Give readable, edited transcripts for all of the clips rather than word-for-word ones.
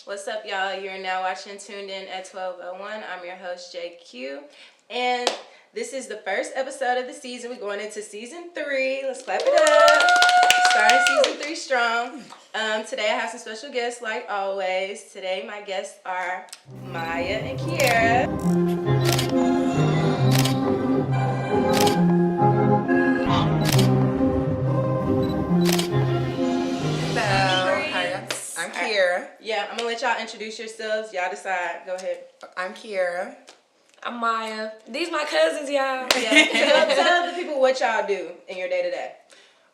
What's up, y'all? You're now watching Tuned In at 12:01. I'm your host, JQ. And this is the first episode of the season. We're going into season 3. Let's clap it up. Starting season 3 strong. Today I have some special guests like always. Today my guests are Maya and Kiera. I'm Kiera. Yeah, I'm going to let y'all introduce yourselves. Y'all decide. Go ahead. I'm Kiera. I'm Maya. These my cousins, y'all. Yeah. Tell the people what y'all do in your day-to-day.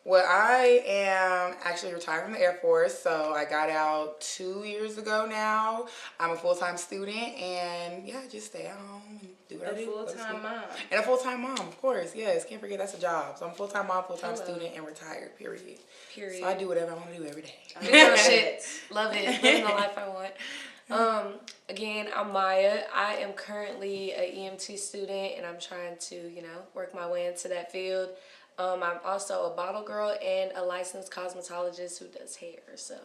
Well, I am actually retired from the Air Force, so I got out 2 years ago now. I'm a full-time student, and yeah, just stay at home and do what I do. A full-time mom. And a full-time mom, of course. Yes, can't forget that's a job. So I'm a full-time mom, full-time student, and retired, period. So I do whatever I want to do every day. Do my shit. Love it. Living the life I want. Again, I'm Maya. I am currently an EMT student, and I'm trying to, work my way into that field. I'm also a bottle girl and a licensed cosmetologist who does hair. So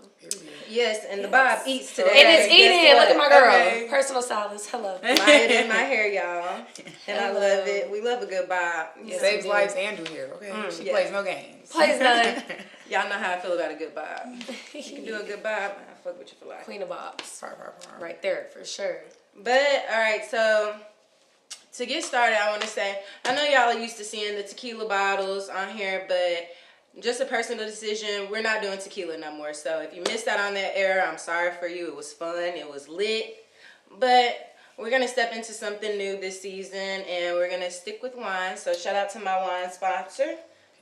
yes, and the Bob eats today. And it's eating. Look at my girl, Okay. personal stylist. Hello. Maya did my hair, y'all, and I love it. We love a good Bob. Yes, Saves lives and do hair. Okay, she plays no games. Plays none. Y'all know how I feel about a good Bob. You can do a good Bob, I fuck with you for life. Queen of Bobs. Right. Right there, for sure. But all right, so. To get started, I want to say, I know y'all are used to seeing the tequila bottles on here, but just a personal decision, we're not doing tequila no more. So if you missed out on that era, I'm sorry for you. It was fun. It was lit. But we're going to step into something new this season, and we're going to stick with wine. So shout out to my wine sponsor,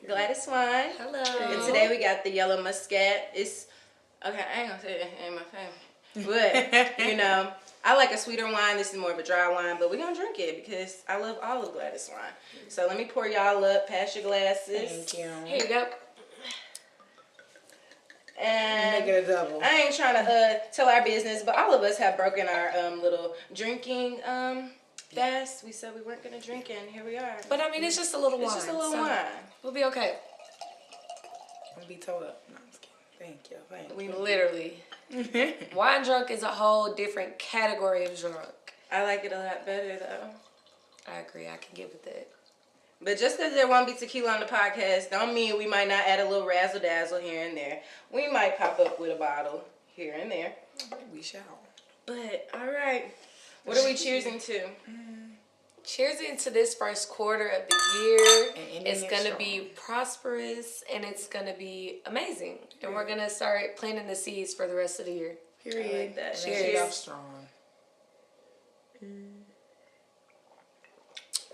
Gladys Wine. Hello. And today we got the Yellow Muscat. It's, okay, I ain't going to say it ain't my favorite. But, I like a sweeter wine. This is more of a dry wine, but we're going to drink it because I love all of Gladys wine. So let me pour y'all up. Pass your glasses. Thank you. Here you go. And make it a double. I ain't trying to tell our business, but all of us have broken our little drinking fast. We said we weren't going to drink, and here we are. But I mean, it's just a little wine. It's just a little wine. We'll be okay. I'm going to be told up. No, I'm just kidding. Thank you. We literally. Wine drunk is a whole different category of drunk. I like it a lot better, though. I agree. I can get with that. But just because there won't be tequila on the podcast don't mean we might not add a little razzle-dazzle here and there. We might pop up with a bottle here and there. We shall. But, all right. What are we cheersing to? Cheers into this first quarter of the year. And it's going to be prosperous and it's going to be amazing. And we're going to start planting the seeds for the rest of the year. Period. I like that. Cheers. Off strong.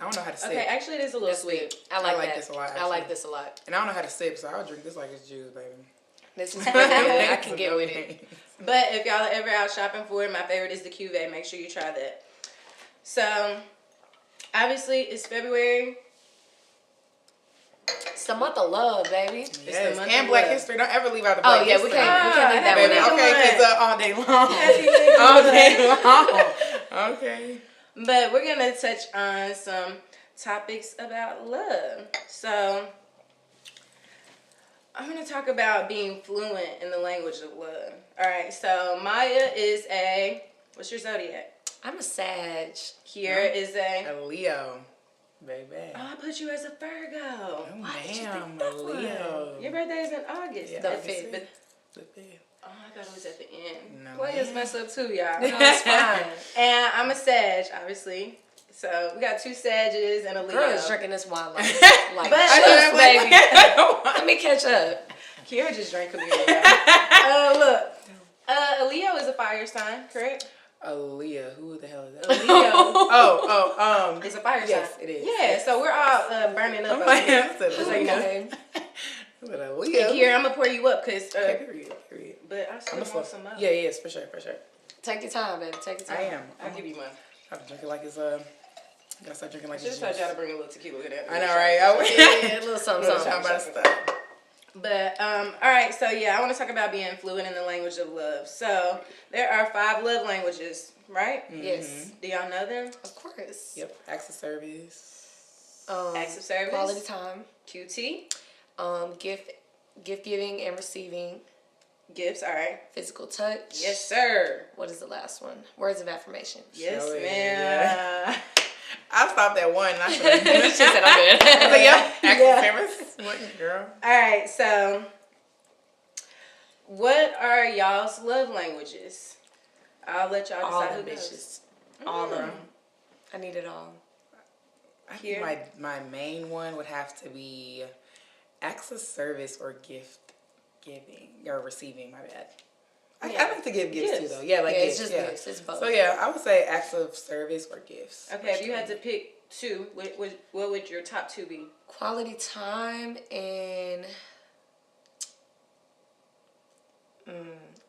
I don't know how to sip. Okay, actually it is a little sweet. I like like that. this a lot, I like actually. this a lot. And I don't know how to sip, so I'll drink this like it's juice, baby. This is pretty good. I can get with it. But if y'all are ever out shopping for it, my favorite is the Cuvée. Make sure you try that. So, obviously, it's February. It's the month of love, baby. Yes, month and of Black love. History. Don't ever leave out the Black Oh, yeah, History. we can't leave that Baby, one out. okay, because all day long. All day long. Okay. But we're going to touch on some topics about love. So, I'm going to talk about being fluent in the language of love. All right, so Maya is what's your zodiac? I'm a Sag. Kiera is A Leo, baby. Oh, I put you as a Virgo. Oh, Why did you ma'am, pick that a one? Leo. Your birthday is in August. Yeah, The August 5th. But, The fifth. oh, I thought it was at the end. No, Players ma'am. mess up too, y'all. No, it's fine. And I'm a Sag, obviously. So we got 2 Sages and a Leo. Girl is drinking this wine like But- juice, baby. Let me catch up. Kiera just drank a Leo. Look. A Leo is a fire sign, correct? A Leo. Who the hell is A that? Leo is a fire Yes, sign. it is. Yeah, so we're all burning up. Oh, over here. yeah, Just so you know. Okay. But a And Leo. Kiera, I'm going to pour you up because... Okay, period. but I still I'm a want some up. Yeah, yes, for sure. Take your time, baby. Take your time. I am. I'll give you one. I have to drink it like it's gotta start drinking like I should it's have told juice. y'all to bring a little tequila with that. I know, right? Yeah, a little something, Talking something. about stuff. But, all right, so yeah, I want to talk about being fluent in the language of love. So, there are 5 love languages, right? Yes. Do y'all know them? Of course. Yep. Acts of service. Acts of service. Quality time. QT. Gift giving and receiving. Gifts, all right. Physical touch. Yes, sir. What is the last one? Words of affirmation. Yes, Show it, ma'am. I stopped at one. I said, She said I'm good. I was like, yep, acts Yeah. of service. What, girl? All right, so what are y'all's love languages? I'll let y'all All decide them who goes. bitches. All of them. I need it all. I think my main one would have to be acts of service or gift giving or receiving. My bad. Yeah. I like to give gifts too, Gifts. though. Yeah, like Yeah, gifts. it's just gifts. It's both. So yeah, I would say acts of service or gifts. Okay, if you had to pick two, what would your top two be? Quality time and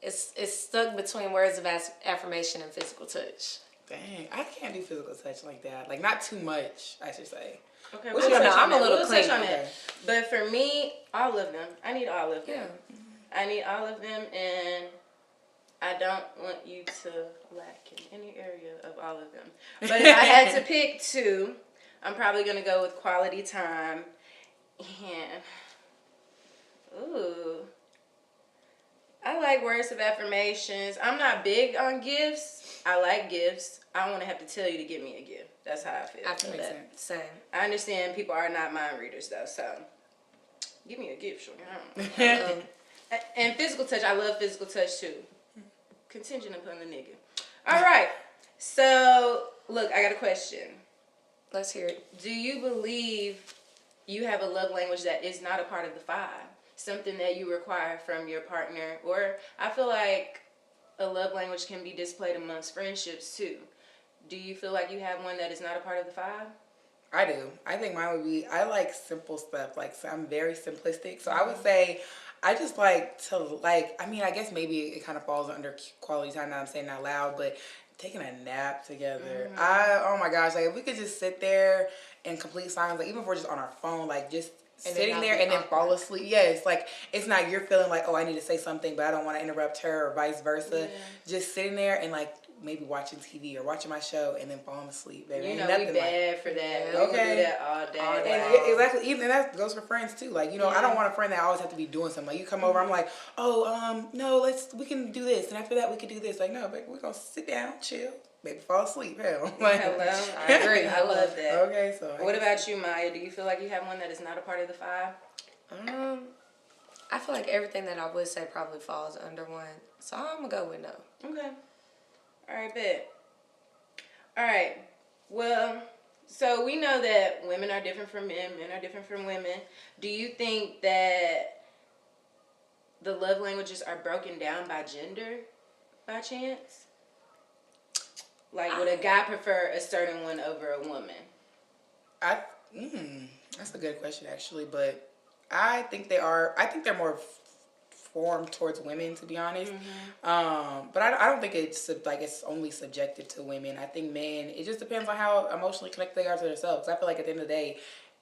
it's stuck between words of affirmation and physical touch. Dang, I can't do physical touch like that. Like not too much, I should say. Okay, I we'll don't touch know, on I'm a that. little We'll touch clingy. on that. Okay. But for me, all of them. I need all of them. Yeah. I need all of them, and I don't want you to lack in any area of all of them. But if I had to pick two, I'm probably gonna go with quality time and I like words of affirmations. I'm not big on gifts. I like gifts. I don't want to have to tell you to give me a gift. That's how I feel. I feel Makes that. Same. I understand people are not mind readers though, so give me a gift, sure. And physical touch, I love physical touch too. Contingent upon the nigga. All right. So, look, I got a question. Let's hear it. Do you believe you have a love language that is not a part of the five? Something that you require from your partner? Or I feel like a love language can be displayed amongst friendships too. Do you feel like you have one that is not a part of the five? I do. I think mine would be, I like simple stuff. Like, so I'm very simplistic. So I would say, I just like to, like, I mean, I guess maybe it kind of falls under quality time that I'm saying out loud, but taking a nap together. Oh my gosh, like, if we could just sit there in complete silence, like, even if we're just on our phone, like, just And sitting not there be and then awkward. fall asleep. Yeah, it's like, it's not you're feeling like, oh, I need to say something, but I don't want to interrupt her or vice versa. Yeah. Just sitting there and, like, maybe watching TV or watching my show and then falling asleep. Baby. You Ain't know, nothing we like bad for that. We Okay. will do that all day. All And day. exactly, even that goes for friends too. Like, you know, I don't want a friend that always have to be doing something. Like, you come over, I'm like, oh, no, we can do this, and after that we can do this. Like, no, baby, we're gonna sit down, chill, maybe fall asleep. Hell, like, Hello. I agree. I love that. Okay, so What about you, Maya? Do you feel like you have one that is not a part of the five? I feel like everything that I would say probably falls under one. So I'm gonna go with no. Okay. All right, bet. All right. Well, so we know that women are different from men, men are different from women. Do you think that the love languages are broken down by gender by chance? Like, would a guy prefer a certain one over a woman? That's a good question actually, but I think they are. I think they're more formed towards women, to be honest. But I don't think it's like it's only subjective to women. I think men. It just depends on how emotionally connected they are to themselves. I feel like at the end of the day,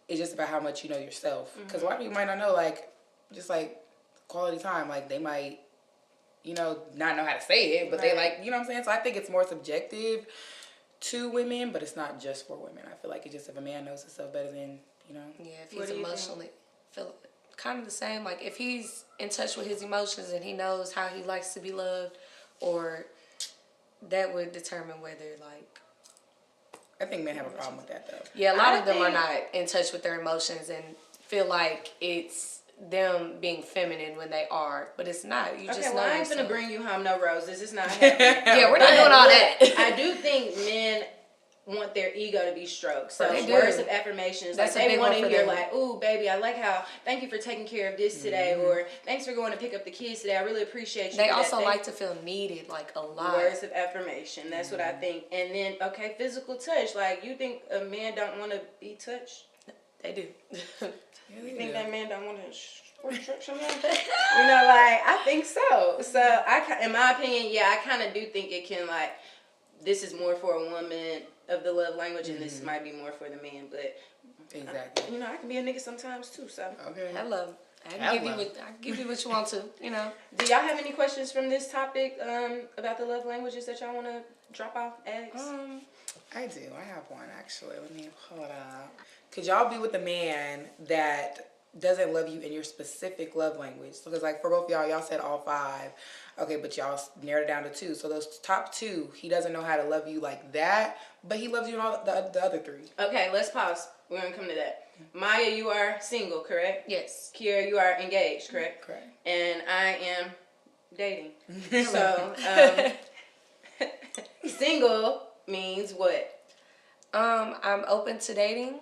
it's just about how much you know yourself. Because a lot of people might not know, like, just like quality time. Like, they might, you know, not know how to say it, but they like, you know what I'm saying. So I think it's more subjective to women, but it's not just for women. I feel like it's just if a man knows himself better than, you know. Yeah, if What he's do you emotionally feel kind of the same. Like if he's in touch with his emotions and he knows how he likes to be loved, or that would determine whether like. I think men have a problem with that though. Yeah, a lot of them are think- not in touch with their emotions and feel like it's them being feminine when they are, but it's not. You just Okay, know well, I ain't yourself. gonna bring you home no roses. It's not happening. Yeah, we're not But doing all look, that. I do think men want their ego to be stroked. So They do. words of affirmations, That's a like they big want one to for hear them. like, "Ooh, baby, I like how. Thank you for taking care of this today," or "Thanks for going to pick up the kids today. I really appreciate you." They for that." also like to feel needed, like a lot. words of affirmation. That's what I think. And then physical touch. Like, you think a man don't want to be touched? They do. You think that man don't want to stretch him? You know, like, I think so. So in my opinion, yeah, I kind of do think it can, like, this is more for a woman of the love language, and this might be more for the man. But Exactly. you know, I can be a nigga sometimes too. So, Okay. Hello. I can give you what you want to, you know. do y'all have any questions from this topic about the love languages that y'all want to drop off? Ask. I do. I have one actually. Let me pull it up. Could y'all be with a man that doesn't love you in your specific love language. So, because like for both y'all said all 5. Okay, but y'all narrowed it down to 2. So those top 2, he doesn't know how to love you like that, but he loves you in all the other 3. Okay, let's pause. We're going to come to that. Maya, you are single, correct? Yes. Kiera, you are engaged, correct? Correct. And I am dating. So, single means what? I'm open to dating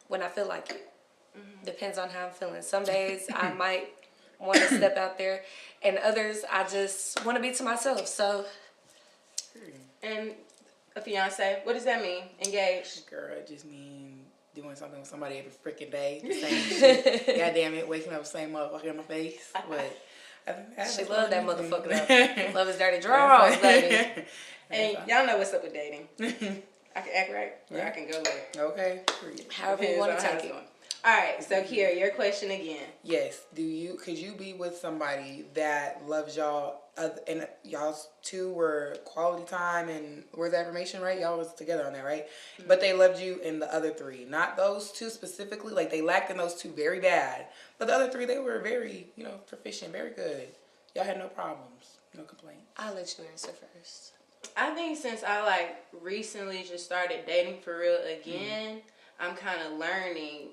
when I feel like it. Depends on how I'm feeling. Some days I might want to step out there, and others I just want to be to myself. So, and a fiance, what does that mean? Engaged? Girl, it just mean doing something with somebody every freaking day. The same shit. God damn it, waking up the same motherfucker in my face. But she love that motherfucker though. Love his dirty drawers, baby. And y'all know what's up with dating. I can act right or I can go left. Okay. However you want to take it. All right, so Kiera, your question again. Yes. Could you be with somebody that loves y'all, and y'all 2 were quality time and words of affirmation, right? Y'all was together on that, right? Mm-hmm. But they loved you in the other 3, not those 2 specifically. Like they lacked in those 2 very bad, but the other 3 they were very, proficient, very good. Y'all had no problems, no complaints. I'll let you answer first. I think since I recently just started dating for real again, I'm kind of learning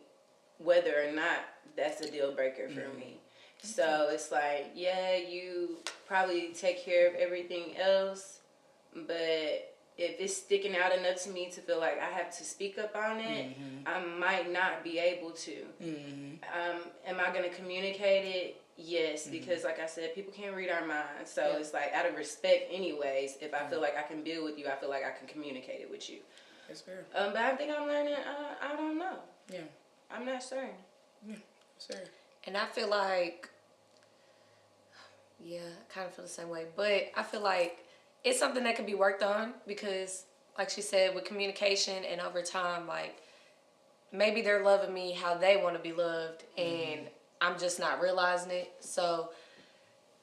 whether or not that's a deal breaker for me. So it's like, yeah, you probably take care of everything else, but if it's sticking out enough to me to feel like I have to speak up on it, I might not be able to. Am I going to communicate it? Yes, because like I said, people can't read our minds. So it's like out of respect anyways, if I feel like I can build with you, I feel like I can communicate it with you. That's fair. But I think I'm learning, I don't know. Yeah. I'm not certain. Yeah, sure. And I feel like, I kind of feel the same way. But I feel like it's something that can be worked on because, like she said, with communication and over time, like, maybe they're loving me how they want to be loved and I'm just not realizing it. So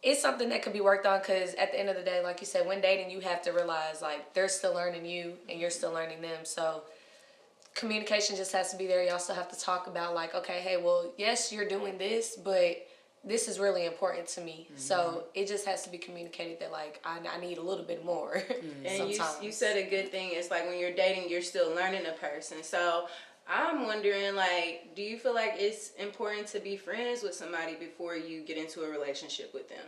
it's something that could be worked on because at the end of the day, like you said, when dating, you have to realize, like, they're still learning you and you're still learning them. So communication just has to be there. Y'all still have to talk about like, okay, hey, well, yes, you're doing this, but this is really important to me. So it just has to be communicated that like I need a little bit more. And you said a good thing. It's like when you're dating, you're still learning a person. So I'm wondering, like, do you feel like it's important to be friends with somebody before you get into a relationship with them?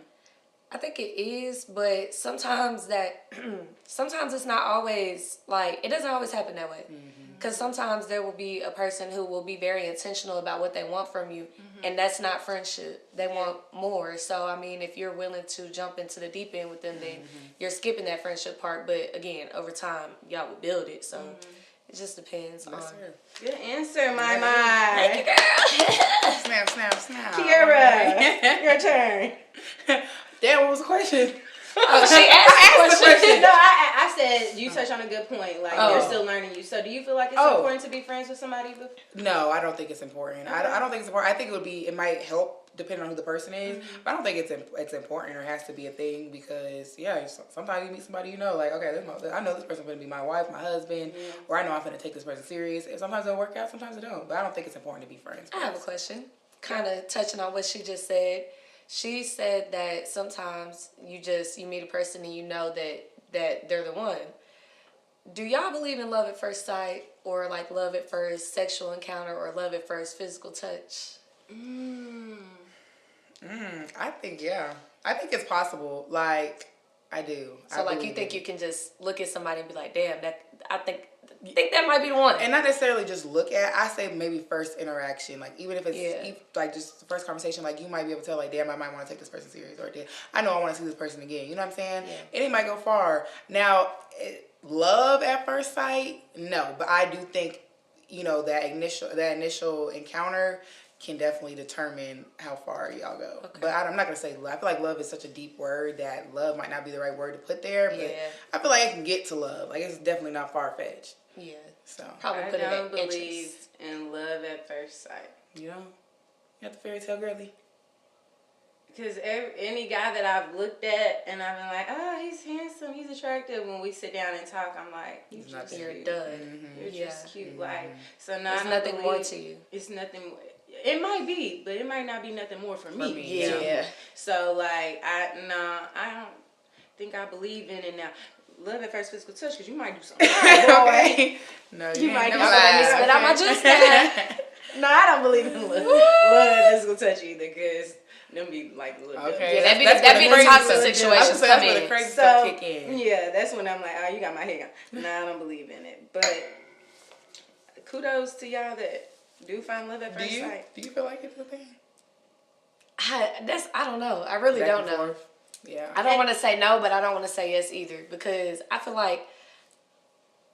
I think it is, but sometimes it's not always, like, it doesn't always happen that way. Because sometimes there will be a person who will be very intentional about what they want from you, and that's not friendship. They want more. So, I mean, if you're willing to jump into the deep end with them, then you're skipping that friendship part. But, again, over time, y'all will build it. So, it just depends on... Good answer, my. Thank you, girl. Snap. Kiera, your turn. Damn, what was the question? Oh, she asked the question. No, I said you touched on a good point. Like they're still learning you. So do you feel like it's important to be friends with somebody? No, I don't think it's important. Okay. I don't think it's important. I think it might help depending on who the person is. But I don't think it's important or has to be a thing because sometimes you meet somebody like okay, I know this person's going to be my wife, my husband, or I know I'm going to take this person serious. And sometimes it'll work out, sometimes it don't. But I don't think it's important to be friends. I have a question, kind of touching on what she just said. She said that sometimes you meet a person and you know that they're the one. Do y'all believe in love at first sight or like love at first sexual encounter or love at first physical touch? I think I think it's possible. Like I do. So like you think you can just look at somebody and be like, damn, I think that might be the one. And not necessarily just look at. I say maybe first interaction. Like even if it's like just the first conversation, like you might be able to tell like, damn, I might want to take this person serious, or I know I want to see this person again. You know what I'm saying? Yeah. And it might go far. Now, love at first sight, no, but I do think that initial encounter can definitely determine how far y'all go. Okay. But I'm not going to say love. I feel like love is such a deep word that love might not be the right word to put there. But I feel like it can get to love. Like, it's definitely not far-fetched. Yeah. So probably I don't believe in love at first sight. You know? You got the fairy tale girly? Because any guy that I've looked at and I've been like, oh, he's handsome, he's attractive. When we sit down and talk, I'm like, you're done. You're just cute. Like, so now there's nothing more to you. It's nothing. It might be, but it might not be nothing more for me. Yeah. So like I don't think I believe in it now. Love at first physical touch, because you might do something. Okay. No, You might do never something. Let me spit out my juice now. No, I don't believe in love at physical touch either, because them be like a little Okay. Yeah, That's that be where the the toxic crazy situations stuff- come that's where in. the crazy So stuff kick in. yeah, that's when I'm like, oh, you got my head on. Nah, I don't believe in it. But kudos to y'all that do find love at first sight. Do you feel like it's a thing? I don't know. I really Back don't and know. forth? Yeah. I don't want to say no, but I don't want to say yes either, because I feel like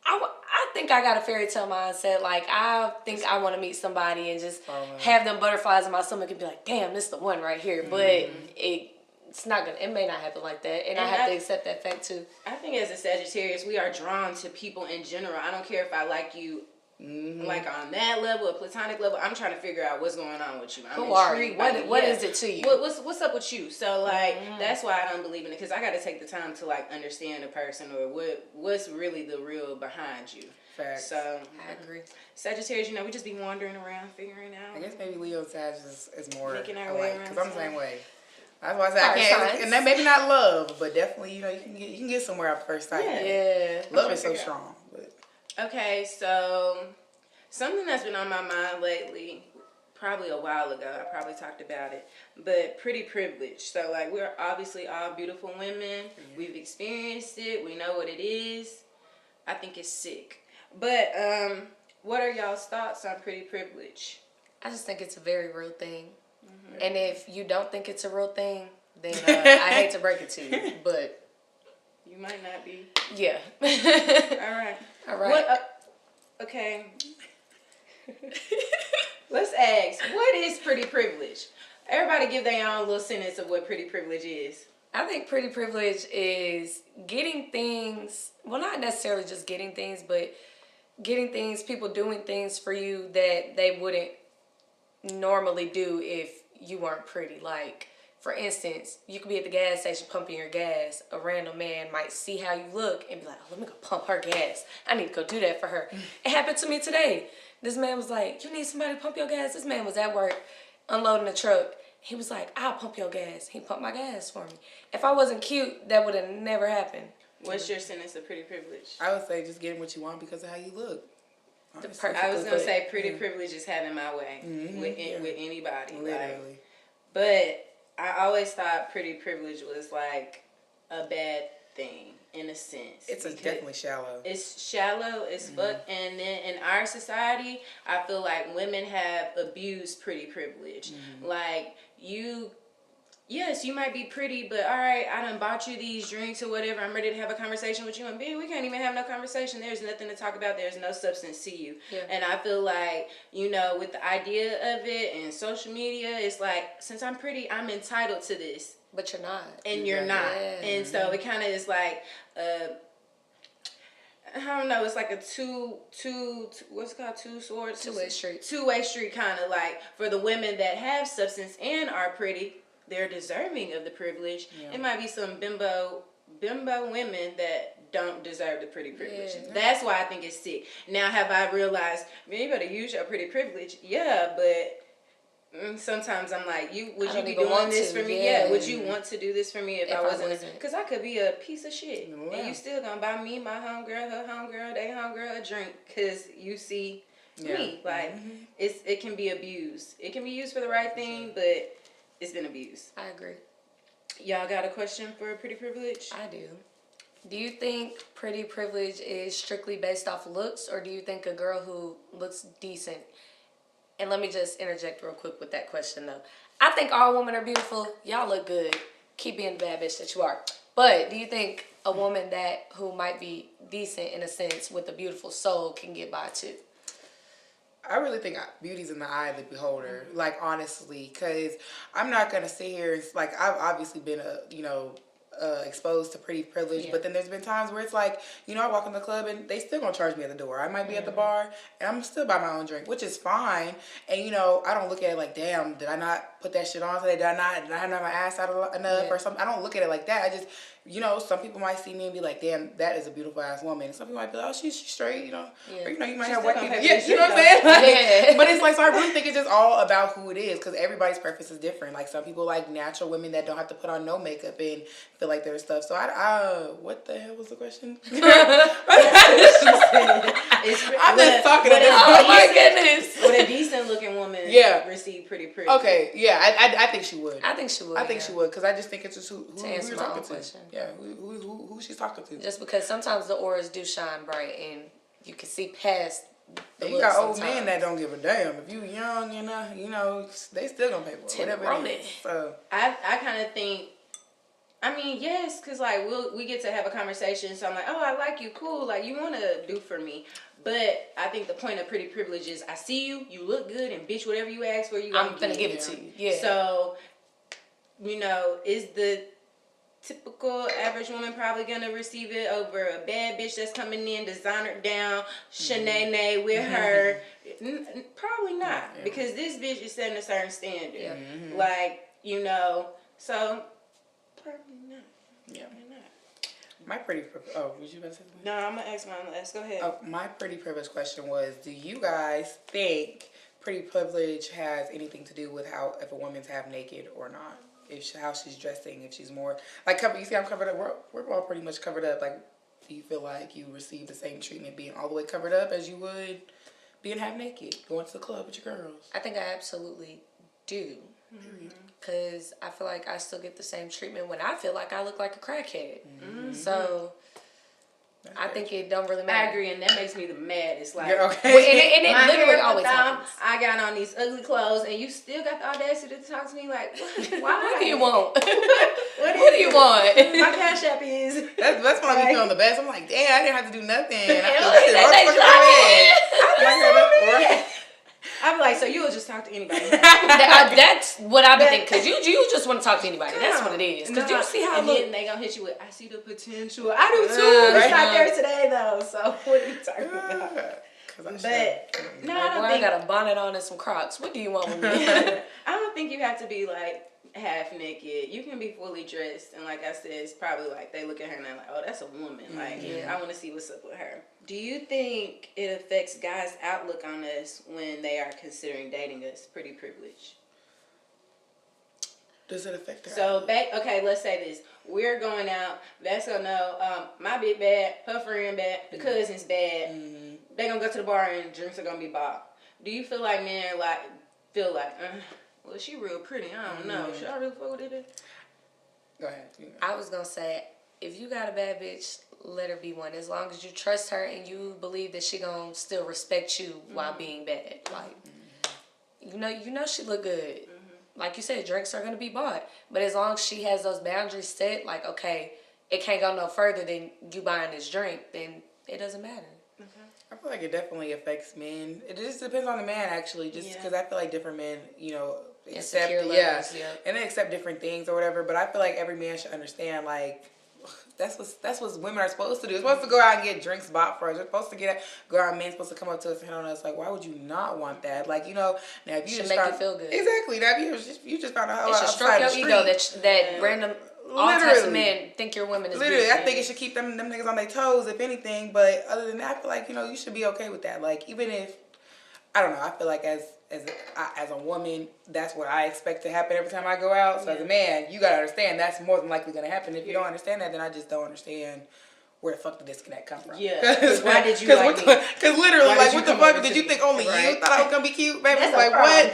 I think I got a fairy tale mindset. Like, I think I want to meet somebody and just have them butterflies in my stomach and be like, damn, this is the one right here. But it's not gonna. It may not happen like that, and I have to accept that fact too. I think as a Sagittarius, we are drawn to people in general. I don't care if I like you. Like on that level, a platonic level, I'm trying to figure out what's going on with you. I'm Who are intrigued you? by What is it to you? What's up with you? So like that's why I don't believe in it, because I got to take the time to like understand a person, or what's really the real behind you. Facts. So I agree. Sagittarius, we just be wandering around, figuring out. I guess maybe Leo and Sag is more Making our alike, way around because I'm the town. same way. That's why I said I can't, and that maybe not love, but definitely you can get somewhere at first sight. Yeah. Love is so strong. But Okay, so something that's been on my mind lately, probably a while ago, I probably talked about it, but pretty privileged. So like, we're obviously all beautiful women. We've experienced it. We know what it is. I think it's sick. But what are y'all's thoughts on pretty privilege? I just think it's a very real thing. And if you don't think it's a real thing, then I hate to break it to you, but You might not be. yeah. All right. Okay. Let's ask, what is pretty privilege? Everybody give their own little sentence of what pretty privilege is. I think pretty privilege is getting things, well, not necessarily just getting things, but getting things, people doing things for you that they wouldn't normally do if you weren't pretty. Like, for instance, you could be at the gas station pumping your gas. A random man might see how you look and be like, oh, let me go pump her gas. I need to go do that for her. It happened to me today. This man was like, you need somebody to pump your gas? This man was at work unloading the truck. He was like, I'll pump your gas. He pumped my gas for me. If I wasn't cute, that would have never happened. What's your sentence of pretty privilege? I would say just getting what you want because of how you look. I was going to say pretty privilege is having my way with anybody. Literally. Like, but I always thought pretty privilege was like a bad thing in a sense. It's definitely shallow. It's shallow as fuck. And then in our society, I feel like women have abused pretty privilege. Like, yes, you might be pretty, but all right, I done bought you these drinks or whatever. I'm ready to have a conversation with you. And we can't even have no conversation. There's nothing to talk about. There's no substance to you. Yeah. And I feel like, with the idea of it and social media, it's like, since I'm pretty, I'm entitled to this. But you're not. And you're not. Yeah. And so it kind of is like, I don't know, it's like a what's it called? Two swords? Two-way street. Two-way street, kind of like, for the women that have substance and are pretty, they're deserving of the privilege. It might be some bimbo women that don't deserve the pretty privilege. Yeah. That's why I think it's sick. Now have I realized, man, you better use your pretty privilege. Yeah, but sometimes I'm like, would you be doing this for me? Yeah. Would you want to do this for me if I wasn't? Because I could be a piece of shit. Wow. And you still gonna buy me, my homegirl, her homegirl, they homegirl a drink because you see me. Like, it can be abused. It can be used for the right thing, but it's been abused. I agree. Y'all got a question for pretty privilege? I do. Do you think pretty privilege is strictly based off looks, or do you think a girl who looks decent? And let me just interject real quick with that question, though. I think all women are beautiful. Y'all look good. Keep being the bad bitch that you are. But do you think a woman who might be decent in a sense with a beautiful soul can get by too? I really think beauty's in the eye of the beholder. Like, honestly, because I'm not gonna sit here and, like, I've obviously been exposed to pretty privilege, but then there's been times where it's like, I walk in the club and they still gonna charge me at the door. I might be at the bar and I'm still buy my own drink, which is fine. And I don't look at it like, damn, did I not put that shit on today? Did I not have my ass out enough or something? I don't look at it like that. I just, you know, some people might see me and be like, damn, that is a beautiful ass woman. And some people might be like, oh, she's straight, you know. Yeah. Or, you know, you might She's have still white gonna people. pay Yeah, for you know the what I'm shit, saying? Yeah. But it's like, so I really think it's just all about who it is, because everybody's preference is different. Like, some people like natural women that don't have to put on no makeup and feel like their stuff. So what the hell was the question? I'm just talking to this. Oh my goodness. Would a decent looking woman receive pretty? Okay, yeah, I think she would. I think she would. I think she would, because I just think it's just who answer you're my talking own to. question. Yeah, who she's talking to. Just because sometimes the auras do shine bright and you can see past the You got old sometimes. men that don't give a damn. If you young, you know, they still gonna pay for it. Whatever it is. So I kind of think, I mean, yes, because like we get to have a conversation, so I'm like, oh, I like you, cool, like you want to do for me. But I think the point of pretty privilege is I see you, you look good, and bitch, whatever you ask for, I'm gonna give it to you. Yeah. So, you know, is the typical average woman probably gonna receive it over a bad bitch that's coming in designer down, Shanae with her? Probably not, because this bitch is setting a certain standard. Yeah. Like, you know, so probably not. yeah. My pretty was you about to say something? No, I'm gonna ask mine last. Go ahead. My pretty privilege question was: do you guys think pretty privilege has anything to do with how if a woman's half naked or not? How she's dressing, if she's more like covered. You see, I'm covered up. We're all pretty much covered up. Like, do you feel like you receive the same treatment being all the way covered up as you would being half naked, going to the club with your girls? I think I absolutely do. Because I feel like I still get the same treatment when I feel like I look like a crackhead. So I think it don't really matter. I agree, and that makes me the maddest. Like, okay. And it my literally hair always down, happens. I got on these ugly clothes, and you still got the audacity to talk to me like, why? What do you want? What do you want? My Cash App is. That's when I be feeling the best. I'm like, damn, I didn't have to do nothing. I'm like, so you'll just talk to anybody. That's what I be thinking. Because you just want to talk to anybody. That's what it is. Because you see how I and look. then they gonna hit you with, I see the potential. I do too. It's not there today though. So what are you talking about? But no, I got a bonnet on and some Crocs. What do you want with me? I don't think you have to be like half naked. You can be fully dressed, and like I said, it's probably like they look at her and they're like, oh, that's a woman. Like, I want to see what's up with her. Do you think it affects guys' outlook on us when they are considering dating us? Pretty privileged. Does it affect her? So, okay, let's say this. We're going out. That's gonna know my bitch bad, her friend bad, the cousin's bad. They gonna go to the bar and drinks are gonna be bought. Do you feel like men feel like, well, she real pretty. I don't know. Should I really fuck with it? Go ahead. I was gonna say, if you got a bad bitch, let her be one. As long as you trust her and you believe that she gonna still respect you while being bad. Like, you know she look good. Like you said, drinks are gonna be bought. But as long as she has those boundaries set, like, okay, it can't go no further than you buying this drink, then it doesn't matter. I feel like it definitely affects men. It just depends on the man, actually, just because I feel like different men, you know, accept and they accept different things or whatever. But I feel like every man should understand, like, that's what women are supposed to do. They're supposed to go out and get drinks bought for us. They're supposed to go out and men's supposed to come up to us and hit on us. Like, why would you not want that? Like, you know, now if you should just make you feel good. Exactly. Now if you just found out it should stroke your ego that random all types of men think your women is literally. beautiful. I think it should keep them niggas on their toes, if anything. But other than that, I feel like, you know, you should be okay with that. Like, even if I don't know, I feel like as a woman, that's what I expect to happen every time I go out. So as a man, you gotta understand that's more than likely gonna happen. If you don't understand that, then I just don't understand where the fuck the disconnect come from. Yeah. Because why did you like me? Because literally, like, what the fuck? Did you think only you thought I was gonna be cute? Baby, That's like, what?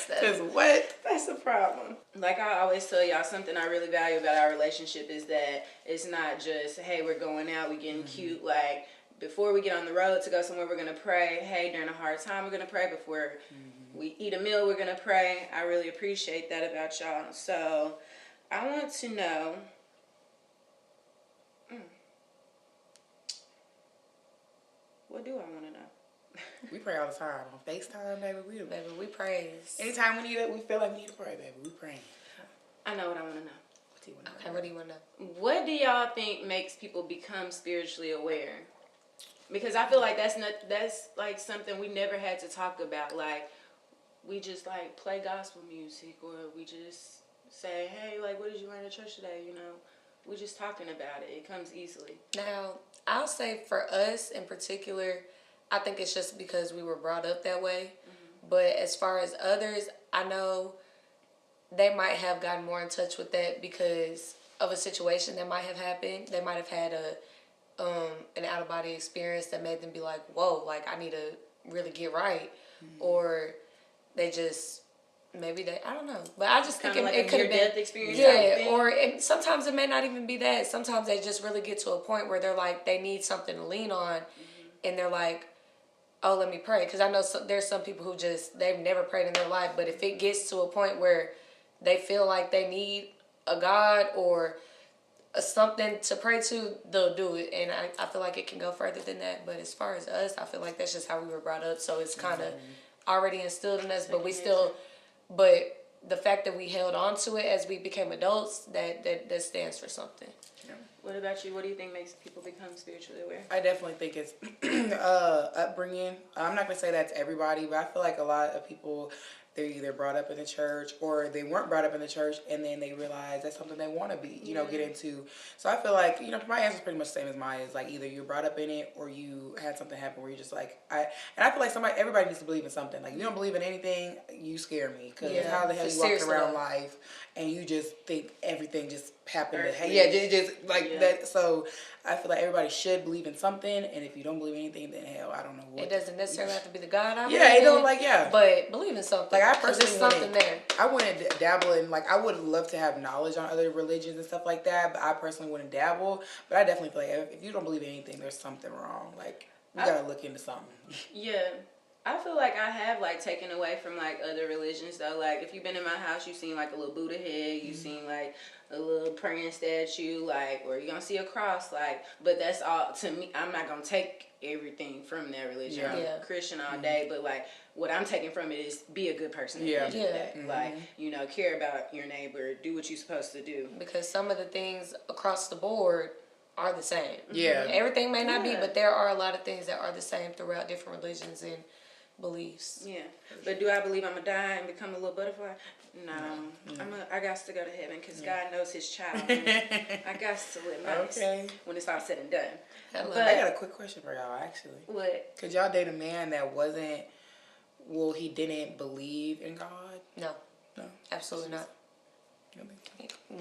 Because what? That's the problem. Like I always tell y'all, something I really value about our relationship is that it's not just, hey, we're going out, we getting cute. Like, before we get on the road to go somewhere, we're going to pray. Hey, during a hard time, we're going to pray. Before we eat a meal, we're going to pray. I really appreciate that about y'all. So I want to know, what do I want to know? We pray all the time. On FaceTime, baby, we praise. Anytime we feel like we need to pray, baby, we pray. I know what I want to know. What do you want to know? Okay, what do you want to know? What do y'all think makes people become spiritually aware? Because I feel like that's like something we never had to talk about. Like, we just like play gospel music, or we just say, hey, like, what did you learn at church today? You know, we're just talking about it. It comes easily. Now, I'll say for us in particular, I think it's just because we were brought up that way. But as far as others, I know they might have gotten more in touch with that because of a situation that might have happened. They might have had an out of body experience that made them be like, whoa, like I need to really get right. Or they just maybe they, I don't know, but I just think it could have been death experience. Yeah, or sometimes it may not even be that. Sometimes they just really get to a point where they're like they need something to lean on, and they're like, oh, let me pray, because I know there's some people who just they've never prayed in their life, but if it gets to a point where they feel like they need a God or something to pray to, they'll do it. And I feel like it can go further than that. But as far as us, I feel like that's just how we were brought up. So it's kind of already instilled in us. But we still, but the fact that we held on to it as we became adults, that stands for something. Yeah. What about you? What do you think makes people become spiritually aware? I definitely think it's upbringing. I'm not going to say that's everybody, but I feel like a lot of people, they're either brought up in the church or they weren't brought up in the church and then they realize that's something they want to be, you know, get into. So I feel like, you know, my answer is pretty much the same as Maya's. Like either you're brought up in it or you had something happen where you're just like, and I feel like everybody needs to believe in something. Like if you don't believe in anything, you scare me. Because how the hell you walk around life and you just think everything just happened to, just like that. So I feel like everybody should believe in something, and if you don't believe in anything, then hell, I don't know what. It doesn't necessarily have to be the God I believe it don't in, but believe in something. Like I personally there's something there. I wouldn't dabble in, like I would love to have knowledge on other religions and stuff like that, but I personally wouldn't dabble. But I definitely feel like if you don't believe in anything, there's something wrong. Like you gotta look into something. Yeah. I feel like I have like taken away from like other religions though. Like if you've been in my house, you've seen like a little Buddha head, you've seen like a little praying statue, like, or you're gonna see a cross, like, but that's all to me. I'm not gonna take everything from that religion. I'm Christian all day, but like what I'm taking from it is be a good person. At the end of the day. Like, you know, care about your neighbor, do what you're supposed to do. Because some of the things across the board are the same. Yeah. Everything may not be, but there are a lot of things that are the same throughout different religions and beliefs. Yeah. But do I believe I'm gonna die and become a little butterfly? No. I got to go to heaven because God knows his child. I got to live nice when it's all said and done. But I got a quick question for y'all, actually. What? Could y'all date a man that wasn't, he didn't believe in God? No. No? Absolutely not.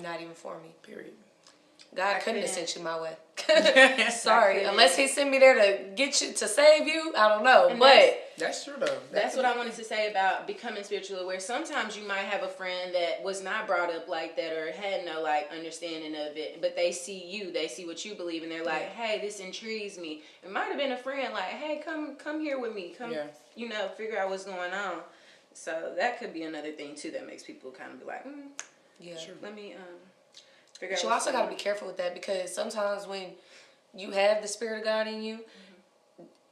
Not even for me. Period. God couldn't have sent you my way. Sorry. Unless he sent me there to get you, to save you, I don't know. And but that's true though. That's what I wanted to say about becoming spiritually aware. Sometimes you might have a friend that was not brought up like that or had no like understanding of it, but they see you, they see what you believe, and they're like, hey, this intrigues me. It might have been a friend like, hey, come here with me. Come, you know, figure out what's going on. So that could be another thing too that makes people kind of be like, let me But you also got to be careful with that because sometimes when you have the Spirit of God in you,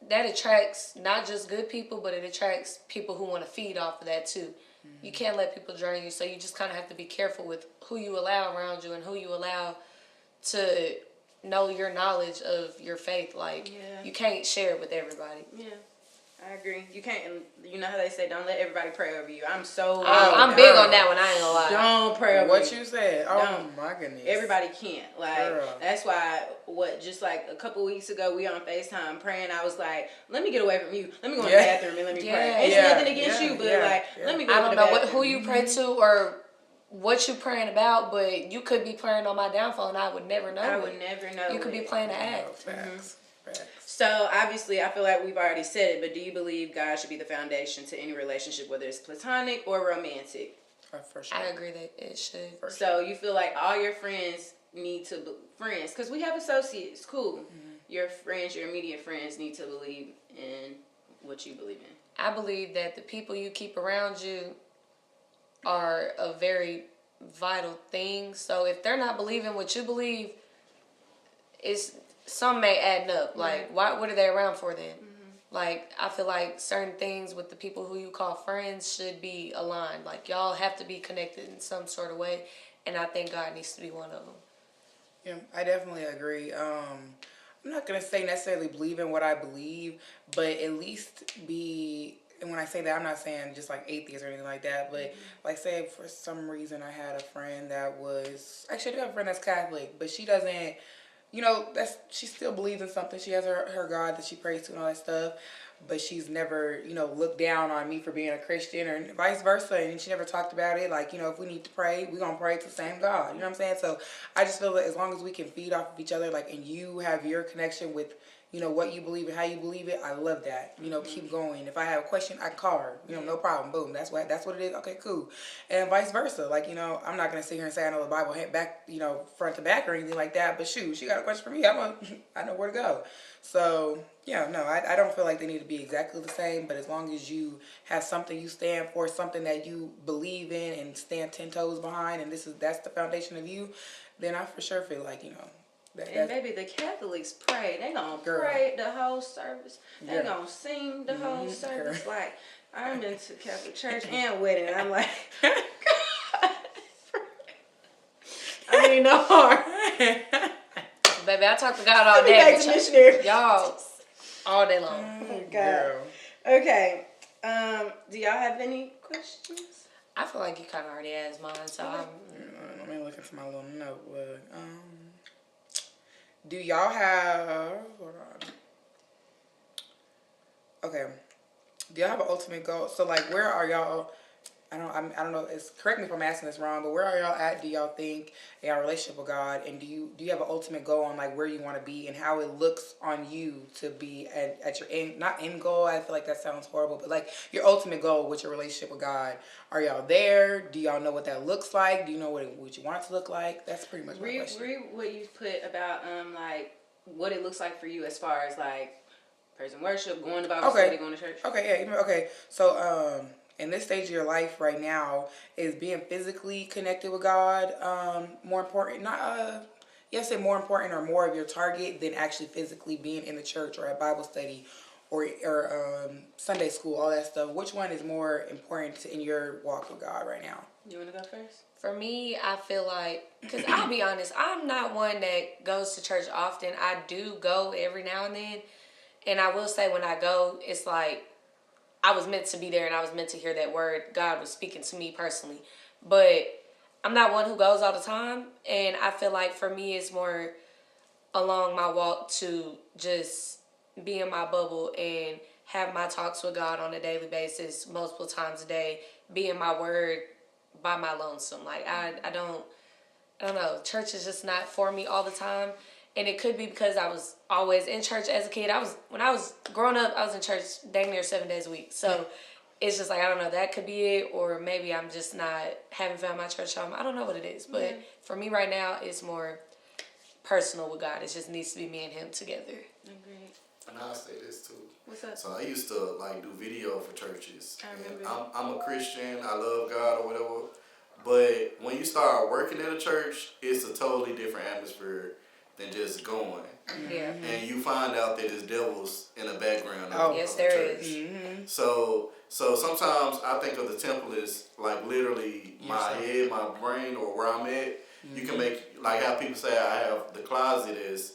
that attracts not just good people, but it attracts people who want to feed off of that too. You can't let people drain you, so you just kind of have to be careful with who you allow around you and who you allow to know your knowledge of your faith. Like, you can't share it with everybody. Yeah. I agree. You can't, you know how they say, don't let everybody pray over you. I'm big on that one, I ain't gonna lie. Don't pray over what you said. Oh my goodness. Everybody can't. Like, that's why, just like a couple weeks ago, we on FaceTime praying. I was like, let me get away from you. Let me go in the bathroom and let me pray. It's nothing against you, but let me go I to the don't know bathroom. who you pray to or what you praying about, but you could be praying on my downfall and I would never know. I would never know. You could be playing an act. Facts. So, obviously, I feel like we've already said it, but do you believe God should be the foundation to any relationship, whether it's platonic or romantic? For sure. I agree that it should. So, you feel like all your friends need to, friends, because we have associates, cool. Your friends, your immediate friends need to believe in what you believe in. I believe that the people you keep around you are a very vital thing. So, if they're not believing what you believe, some may add up. Like, what are they around for then? Like, I feel like certain things with the people who you call friends should be aligned. Like, y'all have to be connected in some sort of way. And I think God needs to be one of them. Yeah, I definitely agree. I'm not going to say necessarily believe in what I believe, but at least be and when I say that, I'm not saying just like atheist or anything like that, but like say for some reason I had a friend that was, actually I do have a friend that's Catholic, but she doesn't, she still believes in something. She has her God that she prays to and all that stuff, but she's never, looked down on me for being a Christian or vice versa. And she never talked about it. Like, if we need to pray, we're going to pray to the same God. You know what I'm saying? So I just feel that as long as we can feed off of each other, like, and you have your connection with, what you believe and how you believe it, I love that. Keep going. If I have a question, I can call her. No problem. Boom. That's what it is. Okay, cool. And vice versa. Like, I'm not going to sit here and say I know the Bible back, front to back or anything like that. But shoot, she got a question for me. I know where to go. So, yeah, no, I don't feel like they need to be exactly the same. But as long as you have something you stand for, something that you believe in and stand 10 toes behind, and that's the foundation of you, then I for sure feel like, and baby, the Catholics pray. They gonna pray the whole service. They gonna sing the whole service. Like, I'm into Catholic church and wedding. I'm like, I mean, no harm. Baby, I talk to God all day. Missionary. Y'all, all day long. Oh, God. Okay. Do y'all have any questions? I feel like you kind of already asked mine, so let me look into my little notebook. Do y'all have? Hold on. Okay. Do y'all have an ultimate goal? So, like, where are y'all? I don't know. Correct me if I'm asking this wrong, but where are y'all at? Do y'all think in your relationship with God, and do you have an ultimate goal on like where you want to be and how it looks on you to be at your end goal? I feel like that sounds horrible, but like your ultimate goal with your relationship with God. Are y'all there? Do y'all know what that looks like? Do you know what you want it to look like? That's pretty much my question. Read what you put about like what it looks like for you as far as like praise and worship, going to Bible study, going to church. Okay, yeah, okay. So in this stage of your life right now, is being physically connected with God more important? Not say more important or more of your target than actually physically being in the church or at Bible study or Sunday school, all that stuff. Which one is more important in your walk with God right now? You want to go first? For me, I feel like, because I'll be honest, I'm not one that goes to church often. I do go every now and then. And I will say when I go, it's like I was meant to be there and I was meant to hear that word. God was speaking to me personally. But I'm not one who goes all the time. And I feel like for me, it's more along my walk to just be in my bubble and have my talks with God on a daily basis, multiple times a day, be in my word by my lonesome. Like, I don't know. Church is just not for me all the time. And it could be because I was always in church as a kid. When I was growing up, I was in church dang near 7 days a week. So it's just like, I don't know, that could be it. Or maybe I'm just haven't found my church home. I don't know what it is. But for me right now, it's more personal with God. It just needs to be me and him together. Agreed. And I'll say this too. What's up? So I used to do video for churches. I remember. I'm a Christian. I love God or whatever. But when you start working at a church, it's a totally different atmosphere than just going. Yeah. And you find out that there's devils in the background of yes, there church. is. Mm-hmm. So sometimes I think of the temple as like literally my head, my brain, or where I'm at. Mm-hmm. You can make, like how people say I have the closet as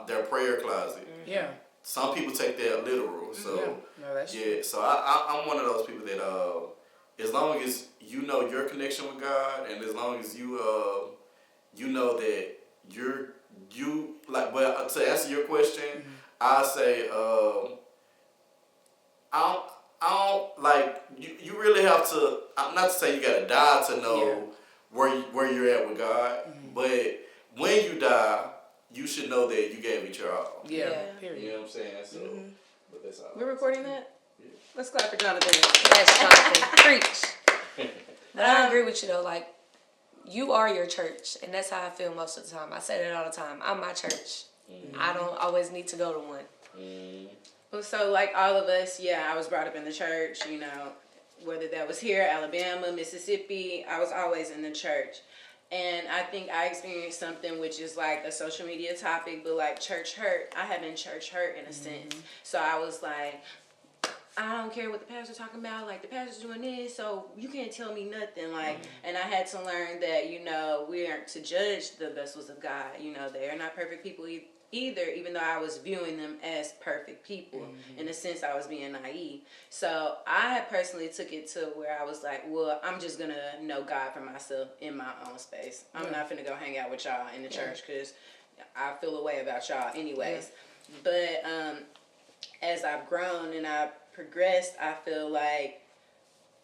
their prayer closet. Mm-hmm. Yeah. Some people take that literal. So that's true. So I'm one of those people that as long as you know your connection with God, and as long as you you know that you like, but to answer your question, I say I don't like you really have to. Not to say you gotta die to know where you're at with God, but when you die, you should know that you gave it your all. Yeah. You know what I'm saying? So, but that's all. We're recording that. Yeah. Let's clap for Jonathan. Yes, Jonathan. Preach. But I agree with you though. Like, you are your church, and that's how I feel most of the time. I say that all the time. I'm my church. I don't always need to go to one. Well, so like all of us, I was brought up in the church, whether that was here, Alabama, Mississippi, I was always in the church. And I think I experienced something which is like a social media topic, but like church hurt. I have been church hurt in a sense. So I was like, I don't care what the pastor's talking about. Like, the pastor's doing this, so you can't tell me nothing. Like, and I had to learn that, you know, we aren't to judge the vessels of God. You know, they are not perfect people either, even though I was viewing them as perfect people. In a sense, I was being naive. So I personally took it to where I was like, well, I'm just going to know God for myself in my own space. I'm not finna go hang out with y'all in the church because I feel a way about y'all anyways. But as I've grown and I've progressed, I feel like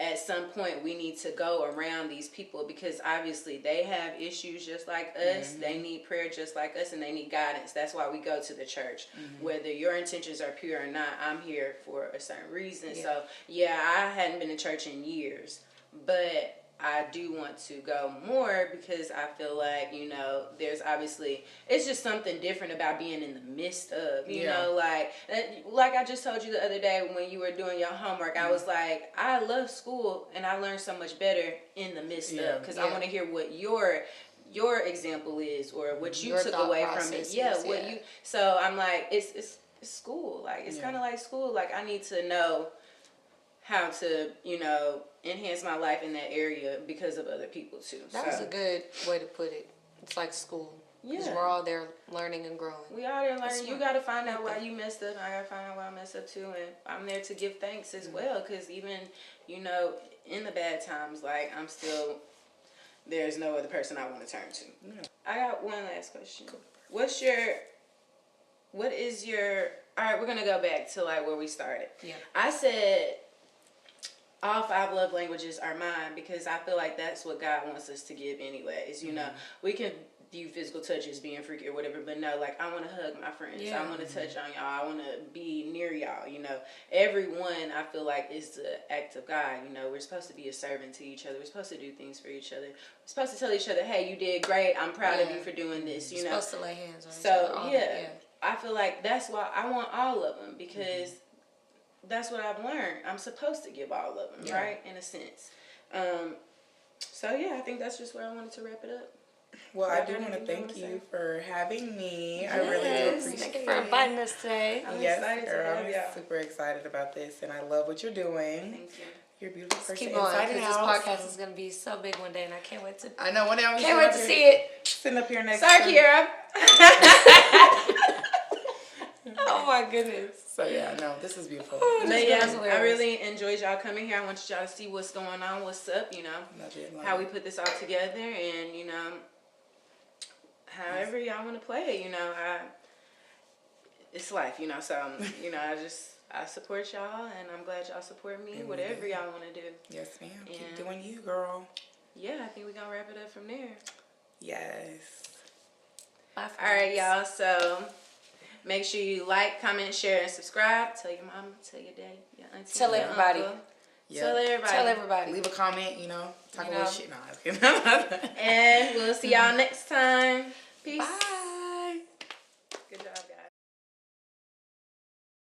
at some point we need to go around these people because obviously they have issues just like us. They need prayer just like us, and they need guidance. That's why we go to the church. Whether your intentions are pure or not, I'm here for a certain reason. So yeah, I hadn't been to church in years, but I do want to go more because I feel like, you know, there's obviously, it's just something different about being in the midst of, you know, like I just told you the other day when you were doing your homework, I was like, I love school and I learned so much better in the midst of, because I want to hear what your example is or what you took away from it. What you, so I'm like, it's school. Like, it's kind of like school. Like, I need to know how to, you know, enhance my life in that area because of other people too. That was a good way to put it. It's like school. Because we're all there learning and growing. We all there learning. You got to find out why you messed up. I got to find out why I messed up too. And I'm there to give thanks as well. Because even, you know, in the bad times, like, I'm still, there's no other person I want to turn to. I got one last question. Cool. What is your, all right, we're going to go back to like where we started. Yeah. I said, all 5 love languages are mine because I feel like that's what God wants us to give anyways. You know, we can view physical touch as being freaky or whatever, but no, like, I want to hug my friends. I want to touch on y'all. I want to be near y'all, you know. Everyone, I feel like, is the act of God. You know, we're supposed to be a servant to each other. We're supposed to do things for each other. We're supposed to tell each other, hey, you did great. I'm proud of you for doing this, you know. Supposed to lay hands on each So, other. I feel like that's why I want all of them because that's what I've learned. I'm supposed to give all of them, right? In a sense. So, yeah, I think that's just where I wanted to wrap it up. Well, I do want to thank you for having me. I really do appreciate it. Thank you for inviting us today. I'm yes, excited girl. to have y'all. I'm super excited about this, and I love what you're doing. Thank you. You're a beautiful person. Keep going, inside because and this out. podcast is going to be so big one day, and I can't wait to. I know one day I'm Can't wait to see it. Sitting up here next. Sorry, to Kiera. Oh my goodness. So yeah, no, this is beautiful. But yeah, I really enjoyed y'all coming here. I want y'all to see what's going on, what's up, you know, how we put this all together, and you know, however y'all want to play it, you know, it's life, you know. So you know, I support y'all, and I'm glad y'all support me. And whatever y'all want to do. Yes, ma'am. Keep doing you, girl. Yeah, I think we're gonna wrap it up from there. Yes. All right, y'all. So make sure you like, comment, share, and subscribe. Tell your mama, tell your daddy, your auntie, Tell your everybody. uncle. Yep. Tell everybody. Leave a comment, you know. Talk You about know. shit. No, I was kidding. And we'll see y'all next time. Peace. Bye.